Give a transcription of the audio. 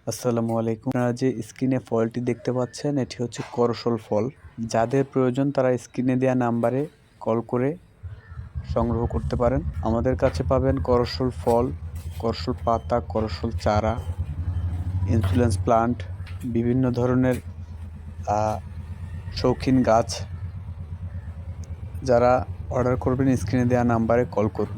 আসসালামু আলাইকুম। আপনারা যে স্ক্রিনে ফলটি দেখতে পাচ্ছেন এটি হচ্ছে করসল ফল। যাদের প্রয়োজন তারা স্ক্রিনে দেওয়া নাম্বারে কল করে সংগ্রহ করতে পারেন। আমাদের কাছে পাবেন করসল ফল, করসল পাতা, করসল চারা, ইনসুলেন্স প্লান্ট, বিভিন্ন ধরনের শৌখিন গাছ। যারা অর্ডার করবেন স্ক্রিনে দেওয়া নাম্বারে কল করুন।